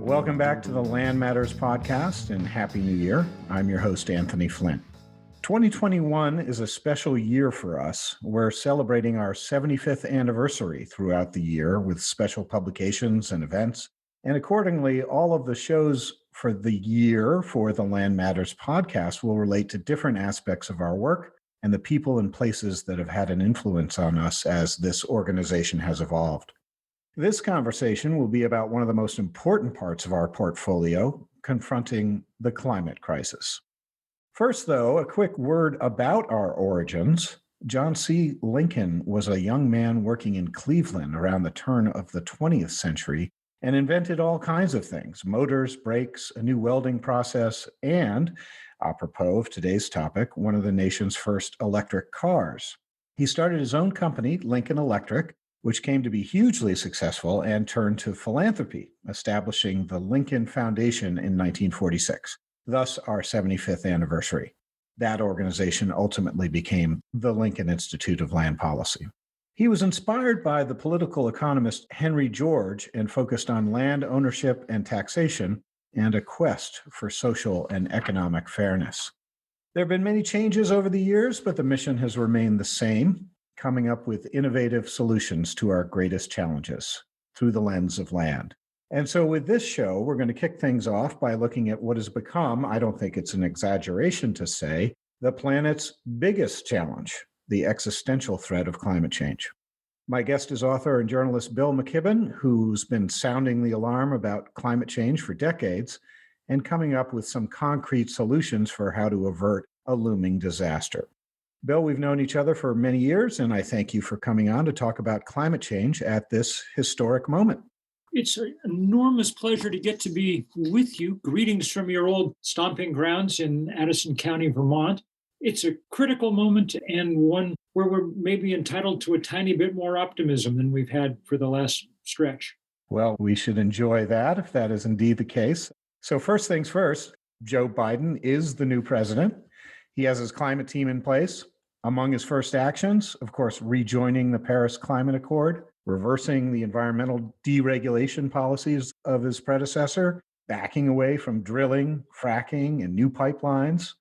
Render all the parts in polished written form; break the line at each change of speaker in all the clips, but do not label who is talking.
Welcome back to the Land Matters podcast and Happy New Year. I'm your host, Anthony Flint. 2021 is a special year for us. We're celebrating our 75th anniversary throughout the year with special publications and events. And accordingly, all of the shows for the year for the Land Matters podcast will relate to different aspects of our work and the people and places that have had an influence on us as this organization has evolved. This conversation will be about one of the most important parts of our portfolio, confronting the climate crisis. First, though, a quick word about our origins. John C. Lincoln was a young man working in Cleveland around the turn of the 20th century and invented all kinds of things: motors, brakes, a new welding process, and, apropos of today's topic, one of the nation's first electric cars. He started his own company, Lincoln Electric, which came to be hugely successful and turned to philanthropy, establishing the Lincoln Foundation in 1946, thus our 75th anniversary. That organization ultimately became the Lincoln Institute of Land Policy. He was inspired by the political economist Henry George and focused on land ownership and taxation and a quest for social and economic fairness. There have been many changes over the years, but the mission has remained the same: coming up with innovative solutions to our greatest challenges through the lens of land. And so with this show, we're going to kick things off by looking at what has become, I don't think it's an exaggeration to say, the planet's biggest challenge, the existential threat of climate change. My guest is author and journalist Bill McKibben, who's been sounding the alarm about climate change for decades and coming up with some concrete solutions for how to avert a looming disaster. Bill, we've known each other for many years, and I thank you for coming on to talk about climate change at this historic moment.
It's an enormous pleasure to get to be with you. Greetings from your old stomping grounds in Addison County, Vermont. It's a critical moment and one where we're maybe entitled to a tiny bit more optimism than we've had for the last stretch.
Well, we should enjoy that if that is indeed the case. So first things first, Joe Biden is the new president. He has his climate team in place. Among his first actions, of course, rejoining the Paris Climate Accord, reversing the environmental deregulation policies of his predecessor, backing away from drilling, fracking, and new pipelines.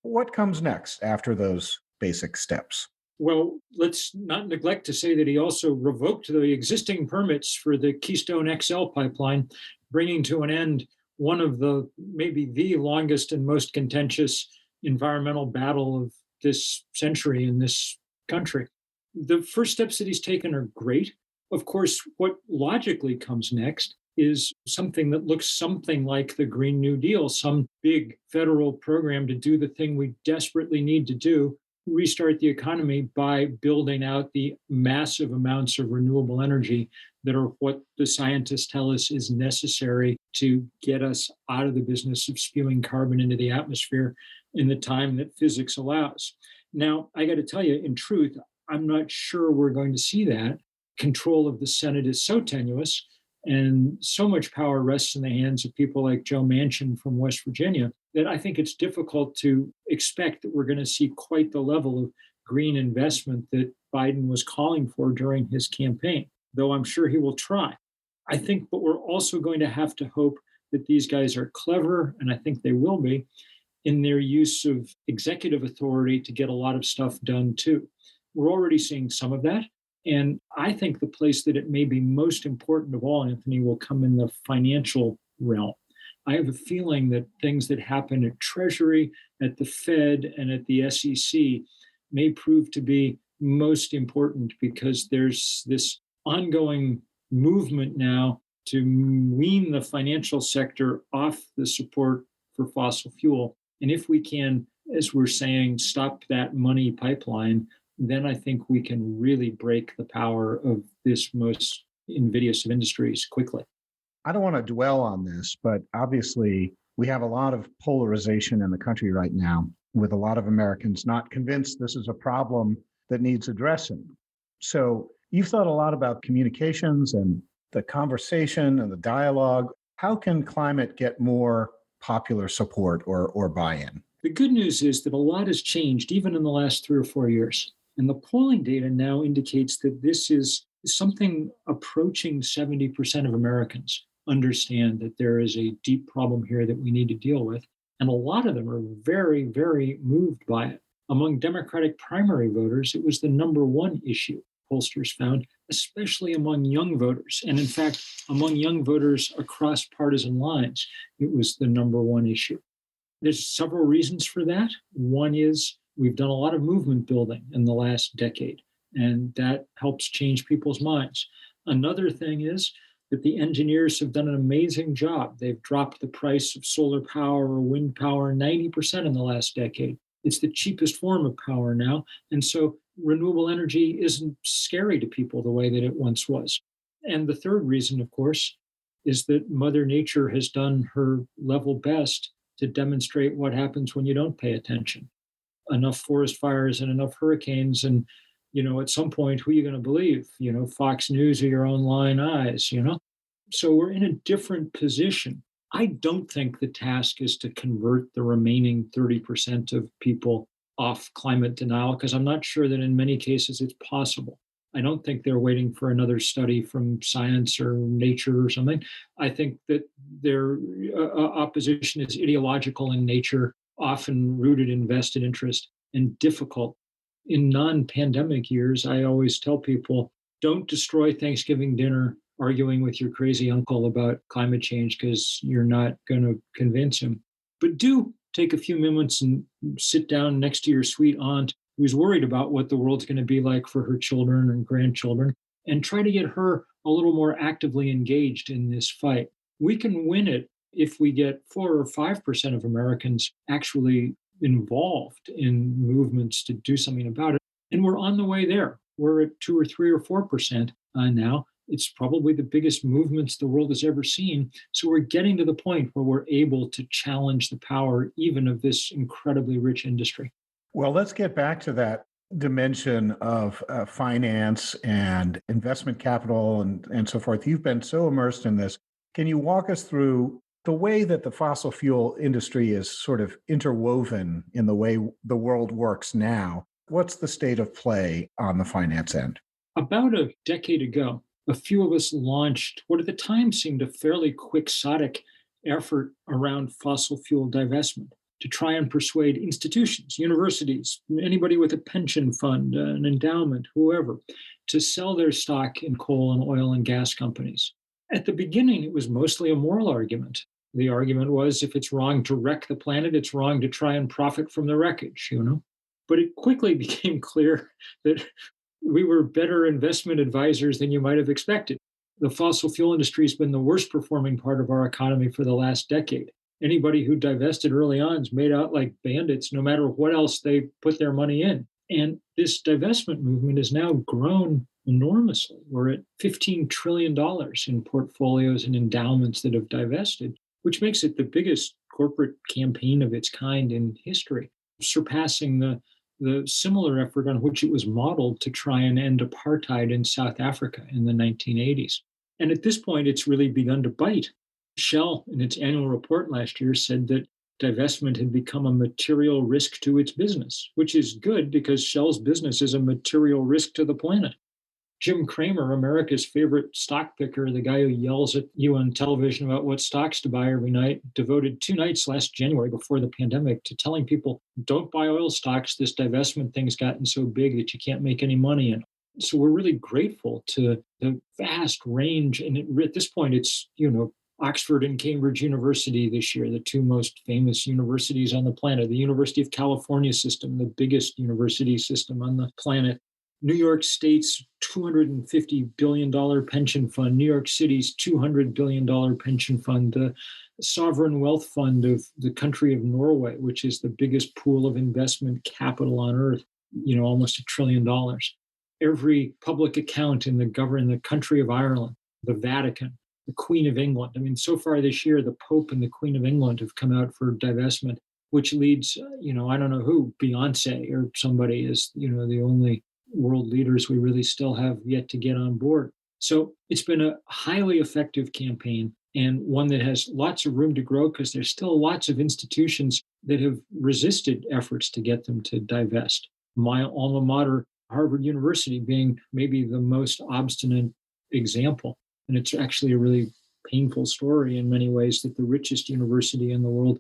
What comes next after those basic steps?
Well, let's not neglect to say that he also revoked the existing permits for the Keystone XL pipeline, bringing to an end one of the, maybe the longest and most contentious environmental battle of this century in this country. The first steps that he's taken are great. Of course, what logically comes next is something that looks something like the Green New Deal, some big federal program to do the thing we desperately need to do: restart the economy by building out the massive amounts of renewable energy that are what the scientists tell us is necessary to get us out of the business of spewing carbon into the atmosphere in the time that physics allows. Now, I got to tell you, in truth, I'm not sure we're going to see that. Control of the Senate is so tenuous, and so much power rests in the hands of people like Joe Manchin from West Virginia, that I think it's difficult to expect that we're going to see quite the level of green investment that Biden was calling for during his campaign, though I'm sure he will try. I think, but we're also going to have to hope that these guys are clever, and I think they will be, in their use of executive authority to get a lot of stuff done too. We're already seeing some of that. And I think the place that it may be most important of all, Anthony, will come in the financial realm. I have a feeling that things that happen at Treasury, at the Fed, and at the SEC may prove to be most important, because there's this ongoing movement now to wean the financial sector off the support for fossil fuel. And if we can, as we're saying, stop that money pipeline, then I think we can really break the power of this most invidious of industries quickly.
I don't want to dwell on this, but obviously we have a lot of polarization in the country right now, with a lot of Americans not convinced this is a problem that needs addressing. So you've thought a lot about communications and the conversation and the dialogue. How can climate get more popular support or buy-in?
The good news is that a lot has changed even in the last 3 or 4 years. And the polling data now indicates that this is something approaching 70% of Americans understand that there is a deep problem here that we need to deal with. And a lot of them are very, very moved by it. Among Democratic primary voters, it was the number one issue, pollsters found, especially among young voters. And in fact, among young voters across partisan lines, it was the number one issue. There's several reasons for that. One is we've done a lot of movement building in the last decade, and that helps change people's minds. Another thing is that the engineers have done an amazing job. They've dropped the price of solar power or wind power 90% in the last decade. It's the cheapest form of power now. And so renewable energy isn't scary to people the way that it once was. And the third reason, of course, is that Mother Nature has done her level best to demonstrate what happens when you don't pay attention. Enough forest fires and enough hurricanes, and at some point, who are you going to believe? Fox News or your own lying eyes, So we're in a different position. I don't think the task is to convert the remaining 30% of people off climate denial, because I'm not sure that in many cases it's possible. I don't think they're waiting for another study from Science or Nature or something. I think that their opposition is ideological in nature, often rooted in vested interest, and difficult. In non-pandemic years, I always tell people, don't destroy Thanksgiving dinner arguing with your crazy uncle about climate change, because you're not going to convince him. But do take a few moments and sit down next to your sweet aunt who's worried about what the world's going to be like for her children and grandchildren, and try to get her a little more actively engaged in this fight. We can win it if we get 4 or 5% of Americans actually involved in movements to do something about it. And we're on the way there. We're at 2 or 3 or 4% now. It's probably the biggest movements the world has ever seen. So we're getting to the point where we're able to challenge the power even of this incredibly rich industry.
Well, let's get back to that dimension of finance and investment capital and so forth. You've been so immersed in this. Can you walk us through the way that the fossil fuel industry is sort of interwoven in the way the world works now? What's the state of play on the finance end?
About a decade ago, a few of us launched what at the time seemed a fairly quixotic effort around fossil fuel divestment to try and persuade institutions, universities, anybody with a pension fund, an endowment, whoever, to sell their stock in coal and oil and gas companies. At the beginning, it was mostly a moral argument. The argument was if it's wrong to wreck the planet, it's wrong to try and profit from the wreckage, But it quickly became clear that we were better investment advisors than you might have expected. The fossil fuel industry has been the worst performing part of our economy for the last decade. Anybody who divested early on is made out like bandits, no matter what else they put their money in. And this divestment movement has now grown enormously. We're at $15 trillion in portfolios and endowments that have divested, which makes it the biggest corporate campaign of its kind in history, surpassing the similar effort on which it was modeled to try and end apartheid in South Africa in the 1980s. And at this point, it's really begun to bite. Shell, in its annual report last year, said that divestment had become a material risk to its business, which is good because Shell's business is a material risk to the planet. Jim Cramer, America's favorite stock picker, the guy who yells at you on television about what stocks to buy every night, devoted 2 nights last January before the pandemic to telling people, don't buy oil stocks. This divestment thing's gotten so big that you can't make any money in it. So we're really grateful to the vast range. And at this point, it's, Oxford and Cambridge University this year, the 2 most famous universities on the planet, the University of California system, the biggest university system on the planet, New York State's $250 billion pension fund, New York City's $200 billion pension fund, the sovereign wealth fund of the country of Norway, which is the biggest pool of investment capital on earth, almost $1 trillion. Every public account in the country of Ireland, the Vatican, the Queen of England. I mean, so far this year, the Pope and the Queen of England have come out for divestment, which leads, I don't know who, Beyonce or somebody is, the only world leaders we really still have yet to get on board. So it's been a highly effective campaign and one that has lots of room to grow because there's still lots of institutions that have resisted efforts to get them to divest. My alma mater, Harvard University, being maybe the most obstinate example. And it's actually a really painful story in many ways that the richest university in the world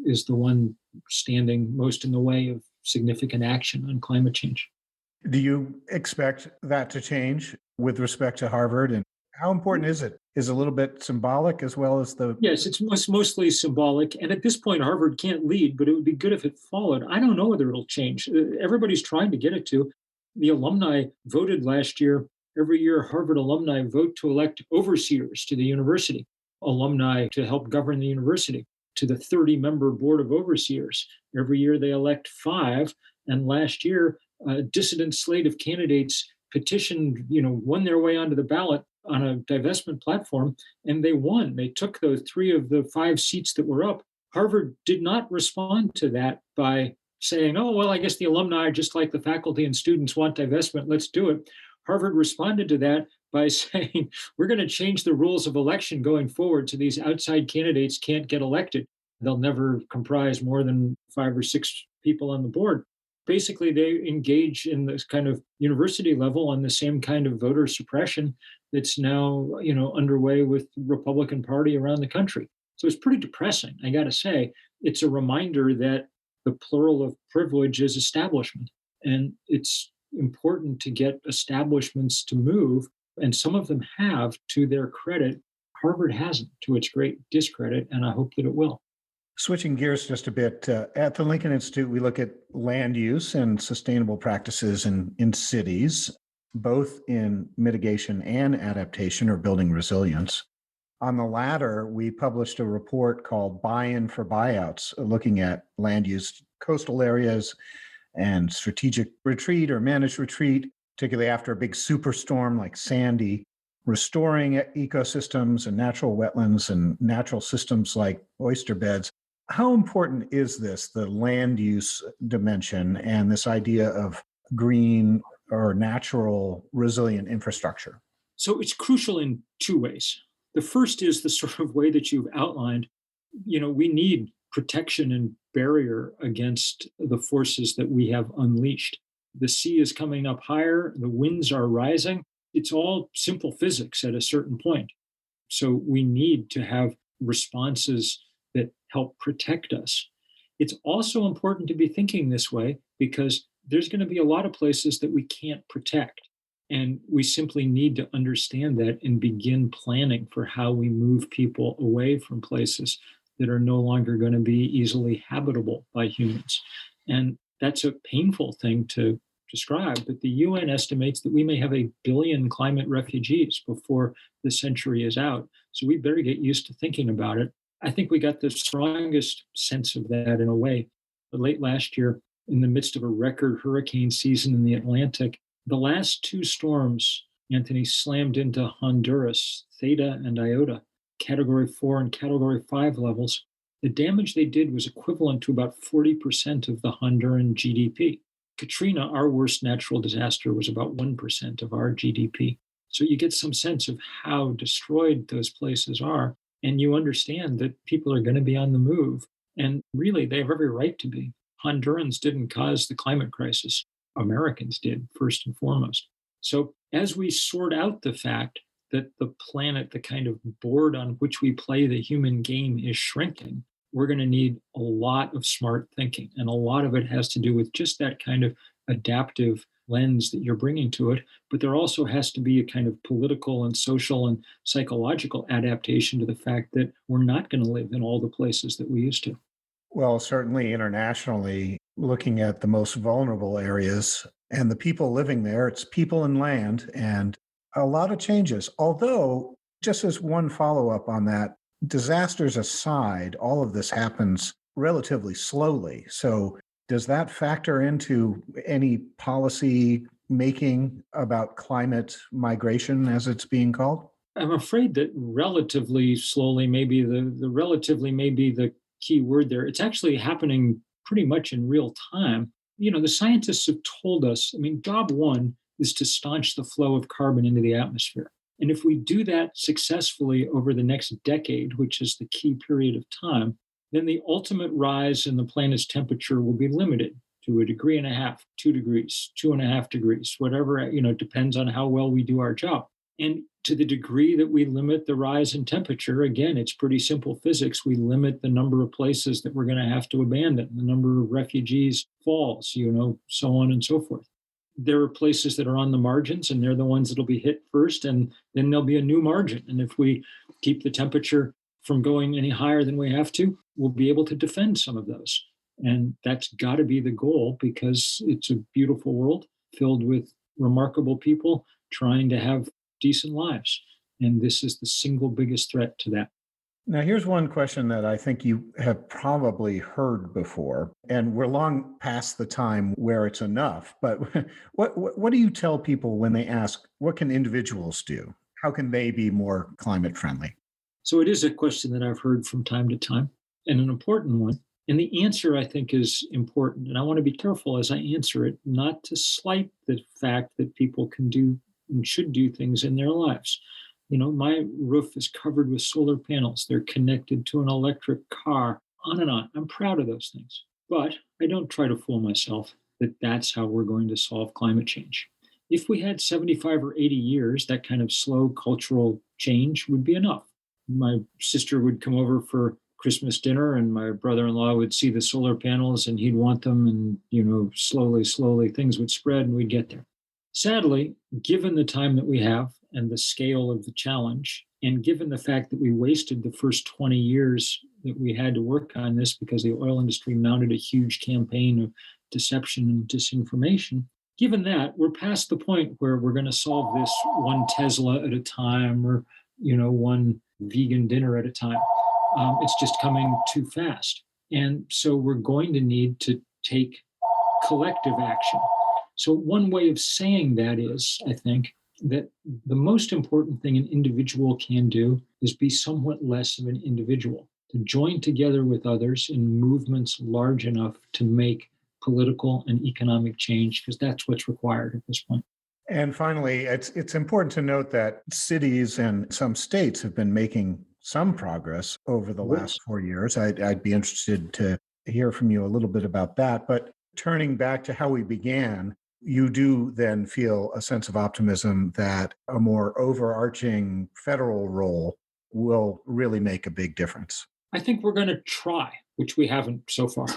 is the one standing most in the way of significant action on climate change.
Do you expect that to change with respect to Harvard? And how important is it? Is it a little bit symbolic as well as the...
Yes, it's mostly symbolic. And at this point, Harvard can't lead, but it would be good if it followed. I don't know whether it'll change. Everybody's trying to get it to. The alumni voted last year. Every year, Harvard alumni vote to elect overseers to the university, alumni to help govern the university, to the 30-member board of overseers. Every year, they elect 5. And last year, a dissident slate of candidates petitioned, won their way onto the ballot on a divestment platform, and they won. They took those 3 of the 5 seats that were up. Harvard did not respond to that by saying, oh, well, I guess the alumni, just like the faculty and students, want divestment, let's do it. Harvard responded to that by saying, we're going to change the rules of election going forward so these outside candidates can't get elected. They'll never comprise more than 5 or 6 people on the board. Basically, they engage in this kind of university level on the same kind of voter suppression that's now, underway with the Republican Party around the country. So it's pretty depressing, I got to say. It's a reminder that the plural of privilege is establishment. And it's important to get establishments to move. And some of them have, to their credit. Harvard hasn't, to its great discredit, and I hope that it will.
Switching gears just a bit, at the Lincoln Institute, we look at land use and sustainable practices in cities, both in mitigation and adaptation or building resilience. On the latter, we published a report called Buy-in for Buyouts, looking at land use, coastal areas, and strategic retreat or managed retreat, particularly after a big superstorm like Sandy, restoring ecosystems and natural wetlands and natural systems like oyster beds. How important is this, the land use dimension and this idea of green or natural resilient infrastructure?
So it's crucial in 2 ways. The first is the sort of way that you've outlined. We need protection and barrier against the forces that we have unleashed. The sea is coming up higher, the winds are rising. It's all simple physics at a certain point. So we need to have responses that help protect us. It's also important to be thinking this way because there's going to be a lot of places that we can't protect. And we simply need to understand that and begin planning for how we move people away from places that are no longer going to be easily habitable by humans. And that's a painful thing to describe, but the UN estimates that we may have 1 billion climate refugees before the century is out. So we better get used to thinking about it. I think we got the strongest sense of that in a way. Late last year, in the midst of a record hurricane season in the Atlantic, the last 2 storms, Anthony, slammed into Honduras, Theta and Iota, Category 4 and Category 5 levels. The damage they did was equivalent to about 40% of the Honduran GDP. Katrina, our worst natural disaster, was about 1% of our GDP. So you get some sense of how destroyed those places are. And you understand that people are going to be on the move. And really, they have every right to be. Hondurans didn't cause the climate crisis. Americans did, first and foremost. So as we sort out the fact that the planet, the kind of board on which we play the human game, is shrinking, we're going to need a lot of smart thinking. And a lot of it has to do with just that kind of adaptive lens that you're bringing to it. But there also has to be a kind of political and social and psychological adaptation to the fact that we're not going to live in all the places that we used to.
Well, certainly internationally, looking at the most vulnerable areas and the people living there, it's people and land, and a lot of changes. Although, just as one follow-up on that, disasters aside, all of this happens relatively slowly. So does that factor into any policy making about climate migration, as it's being called?
I'm afraid that relatively slowly, maybe the relatively may be the key word there. It's actually happening pretty much in real time. The scientists have told us, job one is to staunch the flow of carbon into the atmosphere. And if we do that successfully over the next decade, which is the key period of time, then the ultimate rise in the planet's temperature will be limited to 1.5 degrees, 2 degrees, 2.5 degrees, whatever, depends on how well we do our job. And to the degree that we limit the rise in temperature, again, it's pretty simple physics. We limit the number of places that we're going to have to abandon, the number of refugees falls, so on and so forth. There are places that are on the margins, and they're the ones that'll be hit first, and then there'll be a new margin. And if we keep the temperature from going any higher than we have to, we'll be able to defend some of those. And that's got to be the goal, because it's a beautiful world filled with remarkable people trying to have decent lives. And this is the single biggest threat to that.
Now, here's one question that I think you have probably heard before, and we're long past the time where it's enough. But what do you tell people when they ask, what can individuals do? How can they be more climate friendly?
So it is a question that I've heard from time to time, and an important one. And the answer, I think, is important. And I want to be careful as I answer it, not to slight the fact that people can do and should do things in their lives. My roof is covered with solar panels. They're connected to an electric car, on and on. I'm proud of those things. But I don't try to fool myself that that's how we're going to solve climate change. If we had 75 or 80 years, that kind of slow cultural change would be enough. My sister would come over for Christmas dinner, and my brother-in-law would see the solar panels and he'd want them. And, slowly things would spread and we'd get there. Sadly, given the time that we have and the scale of the challenge, and given the fact that we wasted the first 20 years that we had to work on this because the oil industry mounted a huge campaign of deception and disinformation, given that, we're past the point where we're going to solve this one Tesla at a time, or, one vegan dinner at a time. It's just coming too fast. And so we're going to need to take collective action. So one way of saying that is, I think, that the most important thing an individual can do is be somewhat less of an individual, to join together with others in movements large enough to make political and economic change, because that's what's required at this point.
And finally, it's important to note that cities and some states have been making some progress over the last 4 years. I'd be interested to hear from you a little bit about that. But turning back to how we began, you do then feel a sense of optimism that a more overarching federal role will really make a big difference.
I think we're going to try, which we haven't so far.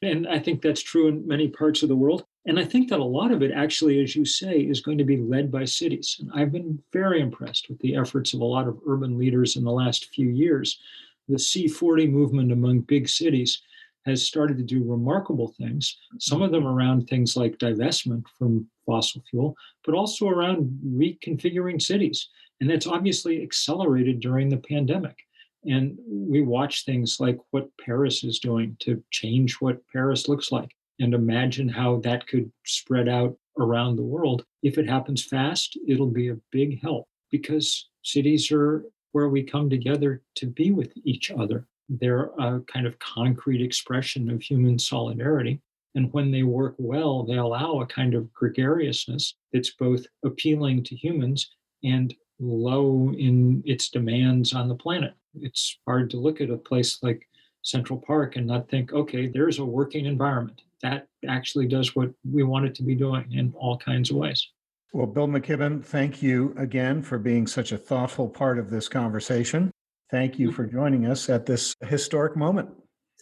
And I think that's true in many parts of the world. And I think that a lot of it actually, as you say, is going to be led by cities. And I've been very impressed with the efforts of a lot of urban leaders in the last few years. The C40 movement among big cities has started to do remarkable things, some of them around things like divestment from fossil fuel, but also around reconfiguring cities. And that's obviously accelerated during the pandemic. And we watch things like what Paris is doing to change what Paris looks like, and imagine how that could spread out around the world. If it happens fast, it'll be a big help, because cities are where we come together to be with each other. They're a kind of concrete expression of human solidarity. And when they work well, they allow a kind of gregariousness that's both appealing to humans and low in its demands on the planet. It's hard to look at a place like Central Park and not think, okay, there's a working environment that actually does what we want it to be doing in all kinds of ways.
Well, Bill McKibben, thank you again for being such a thoughtful part of this conversation. Thank you for joining us at this historic moment.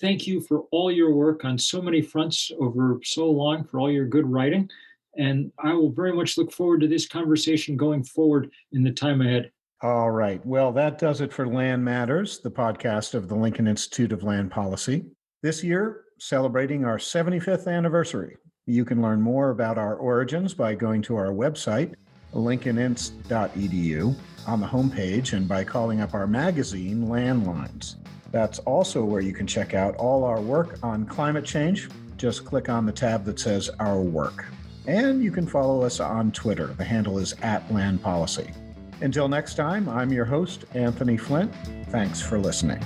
Thank you for all your work on so many fronts over so long, for all your good writing. And I will very much look forward to this conversation going forward in the time ahead.
All right. Well, that does it for Land Matters, the podcast of the Lincoln Institute of Land Policy. This year, celebrating our 75th anniversary. You can learn more about our origins by going to our website, lincolninst.edu, on the homepage, and by calling up our magazine, Landlines. That's also where you can check out all our work on climate change. Just click on the tab that says Our Work. And you can follow us on Twitter. The handle is @LandPolicy. Until next time, I'm your host, Anthony Flint. Thanks for listening.